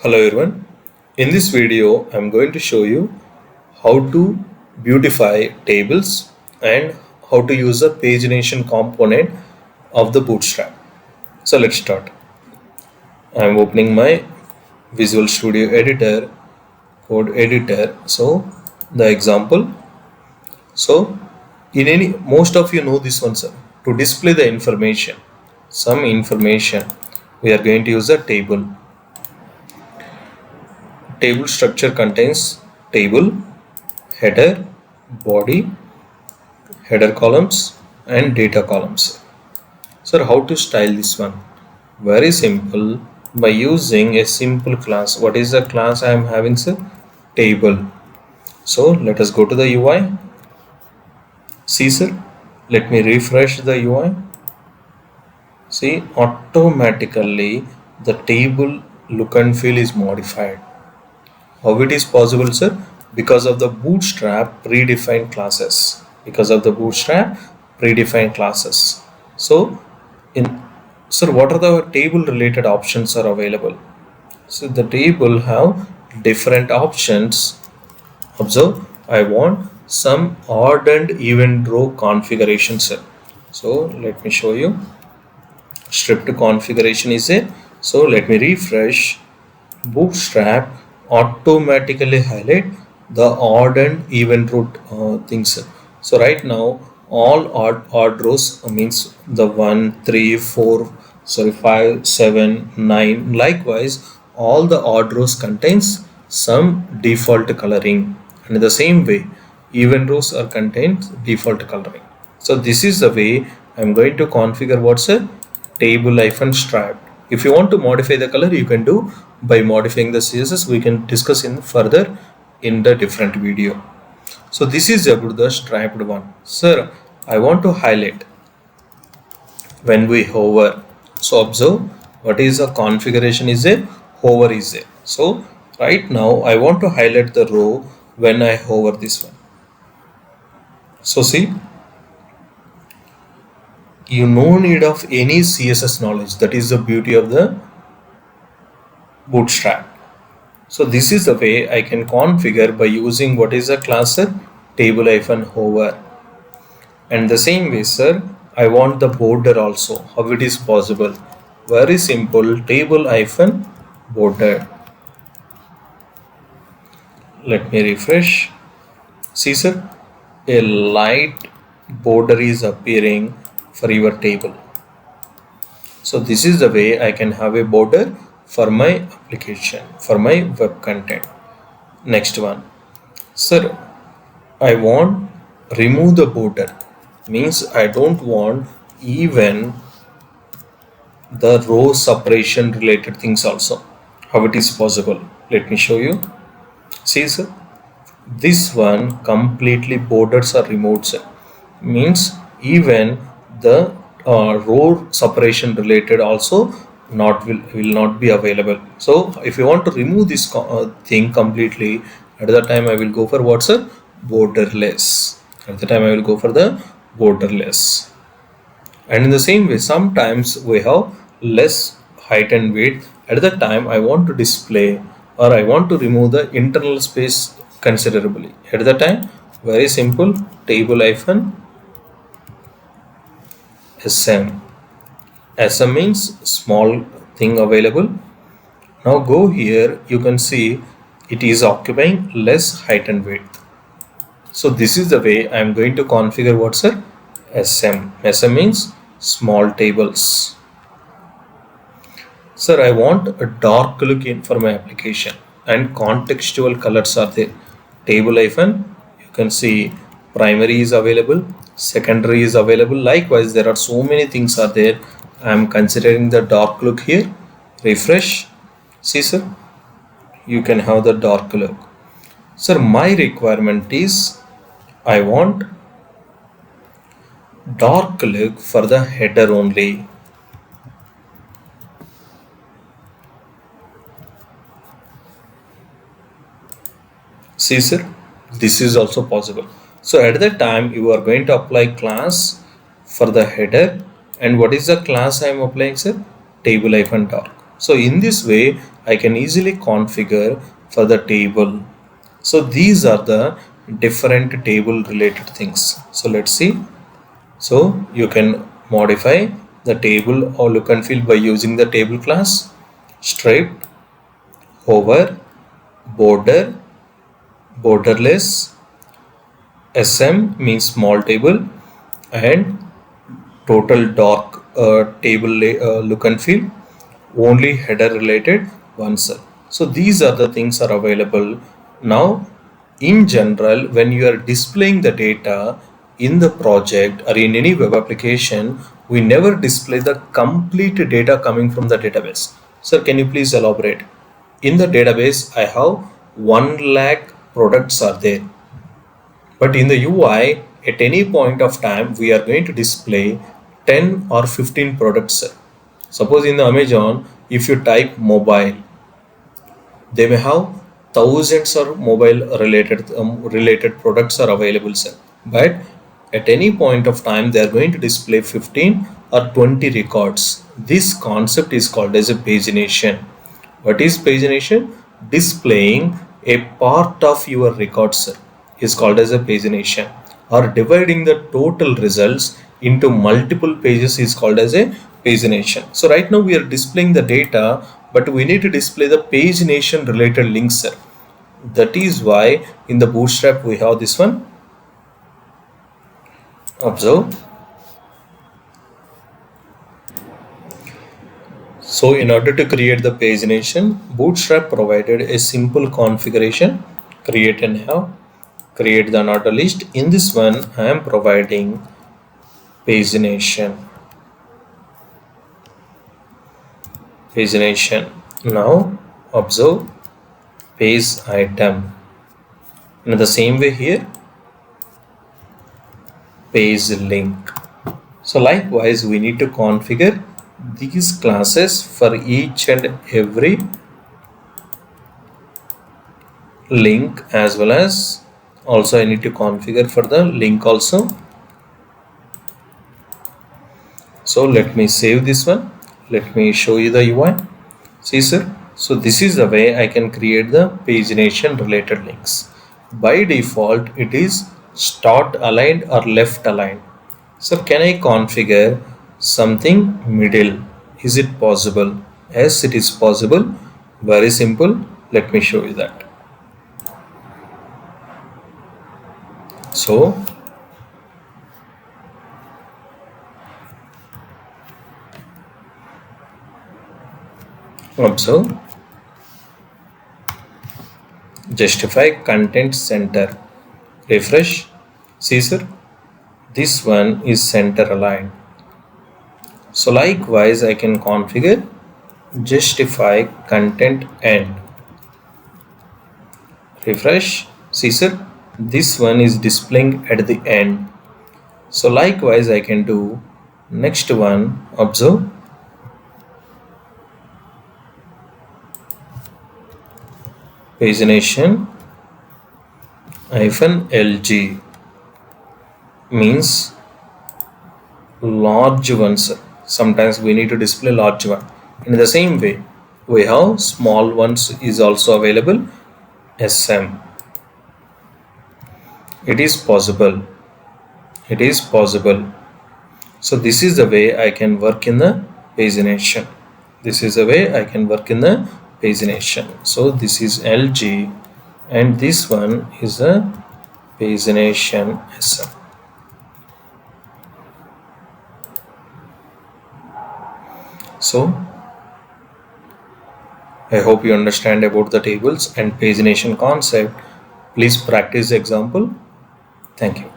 Hello everyone. In this video, I'm going to show you how to beautify tables and how to use the pagination component of the Bootstrap. So let's start. I'm opening my Visual Studio Editor, code editor. So the example. So most of you know this one, sir. To display the information, some information, we are going to use a table. Table structure contains table, header, body, header columns and data columns. Sir, how to style this one? Very simple, by using a simple class. What is the class I am having, sir? Table. So let us go to the UI. See, sir, let me refresh the UI. See, automatically the table look and feel is modified. How it is possible, sir? Because of the Bootstrap predefined classes. So sir, what are the table related options are available? So the table have different options. Observe, I want some odd and even row configuration, sir. So let me show you. Strip to configuration is it. So let me refresh. Bootstrap automatically highlight the odd and even row things. So right now all odd rows means the 1, 3, 4, 5, 7, 9. Likewise, all the odd rows contains some default coloring, and in the same way even rows are contains default coloring. So this is the way I'm going to configure what's a table-strap. If you want to modify the color, you can do by modifying the CSS. We can discuss in further in the different video. So this is about the striped one. Sir, I want to highlight when we hover. So observe what is the configuration is a hover is a. So right now I want to highlight the row when I hover this one. So see, you no need of any CSS knowledge. That is the beauty of the Bootstrap. So this is the way I can configure by using what is a class table-hover. And the same way, sir, I want the border also. How it is possible? Very simple, table-border. Let me refresh. See, sir, a light border is appearing for your table. So this is the way I can have a border for my application, for my web content. Next one, sir, I want remove the border, means I don't want even the row separation related things also. How it is possible? Let me show you. See, sir, this one completely borders are removed, sir. Means even the row separation related also will not be available. So if you want to remove this thing completely, at that time I will go for what's a borderless. At the time I will go for the borderless. And in the same way, sometimes we have less height and width. At that time I want to display or I want to remove the internal space considerably. At that time, very simple, table-sm. SM means small thing available. Now go here, you can see it is occupying less height and width. So this is the way I am going to configure what's a SM. SM means small tables. Sir, I want a dark look in for my application and contextual colors are there. Table-, you can see primary is available, secondary is available. Likewise, there are so many things are there. I am considering the dark look here. Refresh. See, sir, you can have the dark look. Sir, my requirement is I want dark look for the header only. See, sir, this is also possible. So at that time you are going to apply class for the header. And what is the class I am applying, sir? Table-dark. So in this way, I can easily configure for the table. So these are the different table related things. So let's see. So you can modify the table or look and feel by using the table class, stripped, hover, border, borderless, SM means small table, and total dark table look and feel, only header related one cell. So these are the things are available. Now in general, when you are displaying the data in the project or in any web application, we never display the complete data coming from the database. Sir, can you please elaborate? In the database, I have 1 lakh products are there, but in the UI, at any point of time, we are going to display 10 or 15 products. Suppose in the Amazon, if you type mobile, they may have thousands of mobile related products are available, sir. But at any point of time, they are going to display 15 or 20 records. This concept is called as a pagination. What is pagination? Displaying a part of your records, sir, is called as a pagination, or dividing the total results into multiple pages is called as a pagination. So right now we are displaying the data, but we need to display the pagination related links, sir. That is why in the Bootstrap we have this one. Observe. So in order to create the pagination, Bootstrap provided a simple configuration: create and have, create the unordered list. In this one, I am providing pagination. Pagination. Now observe page item. In the same way here, page link. So likewise, we need to configure these classes for each and every link, as well as also I need to configure for the link also. So let me save this one. Let me show you the UI. See, sir. So this is the way I can create the pagination related links. By default, it is start aligned or left aligned. So can I configure something middle? Is it possible? Yes, it is possible. Very simple. Let me show you that. So observe, justify content center, refresh. See, sir, this one is center aligned. So likewise, I can configure justify content end, refresh. See, sir, this one is displaying at the end. So likewise, I can do next one. Observe, pagination -lg means large ones. Sometimes we need to display large one. In the same way, we have small ones is also available. SM. It is possible. It is possible. So this is the way I can work in the pagination. This is the way I can work in the pagination. So this is LG, and this one is a pagination SM. So I hope you understand about the tables and pagination concept. Please practice the example. Thank you.